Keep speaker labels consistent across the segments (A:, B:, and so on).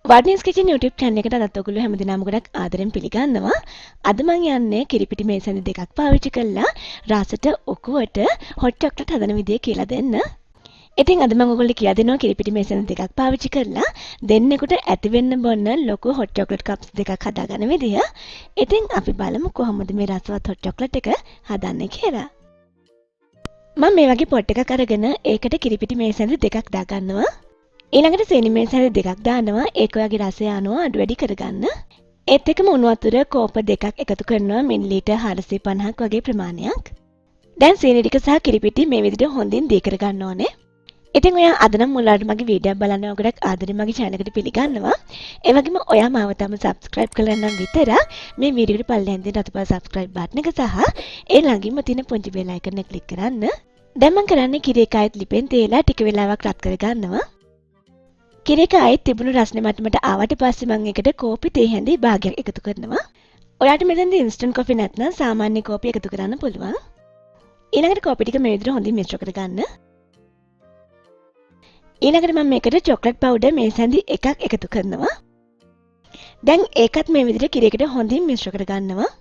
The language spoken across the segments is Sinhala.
A: Waruni's Kitchen YouTube channel එකට අදත් ඔයගොල්ලෝ හැමදෙනාම ගොඩක් ආදරෙන් පිළිගන්නවා. අද මම යන්නේ කිරිපිටි මේසඳි දෙකක් පාවිච්චි කරලා රසට ඔකුවට hot chocolate හදන විදිය කියලා දෙන්න. ඉතින් අද මම ඔයගොල්ලෝ කියලා දෙනවා කිරිපිටි මේසඳි දෙකක් පාවිච්චි කරලා දෙන්නෙකුට ඇති වෙන්න බොන්න ලොකු hot chocolate cups දෙකක් හදාගන්න විදිය. ඉතින් අපි බලමු කොහොමද මේ රසවත් hot chocolate එක හදන්නේ කියලා. මම මේ වගේ පොට් එකක් අරගෙන ඒකට කිරිපිටි මේසඳි දෙකක් දාගන්නවා. ඊළඟට සීනි මේසඳි දෙකක් දානවා. ඒක ඔයාගේ රසය අනුව අඩු වැඩි කරගන්න. ඒත් එක්කම උණු වතුර කෝප දෙකක් එකතු කරනවා මිලිලීටර් 450ක් වගේ ප්‍රමාණයක්. දැන් සීනි ටික සහ කිරිපිටි මේ විදිහට හොඳින් දී කරගන්න ඕනේ. ඉතින් ඔයා අද නම් මුලට මගේ වීඩියෝ බලන්න ගොඩක් ආදරෙන් මගේ channel එකට පිළිගන්නවා. ඒ වගේම ඔයා මාව තාම subscribe කරලා නම් විතරක් මේ වීඩියෝ එකට පල්ලෙහෙන් දෙන අතපා subscribe button එක සහ ඒ ළඟින්ම තියෙන පුංචි bell icon එක click කරන්න. දැන් මම කරන්නේ කිරි එක ආයෙත් ලිපෙන් තේලා ටික වෙලාවක් රත් කරගන්නවා. කිරි එක ආයෙත් තිබුණු රස්නේ මට්ටමට ආවට පස්සේ මම ඒකට කෝපි තේ හැඳි භාගයක් එකතු කරනවා. ඔයාට මෙතනදී instant coffee නැත්නම් සාමාන්‍ය කෝපි එකතු කරන්න පුළුවන්. ඊළඟට කෝපි ටික මේ විදිහට හොඳින් මිශ්‍ර කරගන්න. ඊළඟට මම මේකට chocolate powder මේසඳි එකක් එකතු කරනවා. දැන් ඒකත් මේ විදිහට කිරි එකට හොඳින් මිශ්‍ර කරගන්නවා.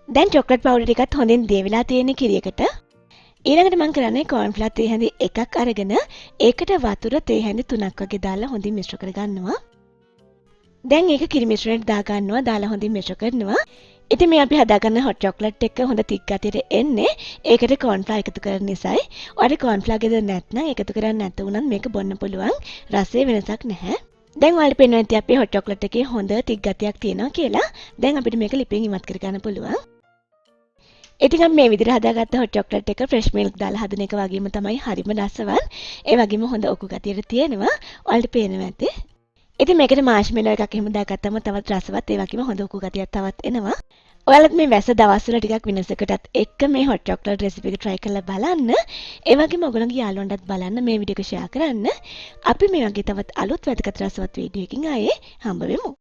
A: දැන් chocolate powder ටිකත් හොඳින් දිය වෙලා තියෙන කිරි එකට ඊළඟට මම කරන්නේ corn flour තේ හැඳි එකක් අරගෙන ඒකට වතුර තේ හැඳි 3ක් වගේ දාලා හොඳින් මිශ්‍ර කරගන්නවා. දැන් ඒක කිරි මිශ්‍රණයට දා ගන්නවා. දාලා හොඳින් මිශ්‍ර කරනවා. ඉතින් මේ අපි හදාගන්න hot chocolate එක හොඳ තික් ගතියට එන්නේ ඒකට corn flour එකතු කරන නිසායි. ඔයාලට corn flour ගෙදර නැත්නම් එකතු කරන්නේ නැත උනත් මේක බොන්න පුළුවන්. රසයේ වෙනසක් නැහැ. දැන් ඔයාලට පේනවා ඇති අපේ hot chocolate එකේ හොඳ තික් ගතියක් තියෙනවා කියලා. දැන් අපිට මේක ලිපෙන් ඉවත් කර ගන්න පුළුවන්. ඉතින් අපි මේ විදිහට හදාගත්ත hot chocolate එක fresh milk දාලා හදන එක වගේම තමයි හරිම රසවත්. ඒ වගේම හොඳ ඔකු ගතියට තියෙනවා. ඔයාලට පේනවා ඇති. ඉතින් මේකට marshmallow එකක් එහෙම දාගත්තම තවත් රසවත් ඒ වගේම හොඳ ඔකු ගතියක් තවත් එනවා. ඔයාලත් මේ වැස්ස දවස්වල ටිකක් වෙනසකටත් එක්ක මේ hot chocolate recipe එක try කරලා බලන්න. ඒ වගේම ඔයගොල්ලන්ගේ යාළුවන්ටත් බලන්න මේ වීඩියෝ එක share කරන්න. අපි මේ වගේ තවත් අලුත් වැදගත් රසවත් වීඩියෝ එකකින් ආයේ හම්බ වෙමු.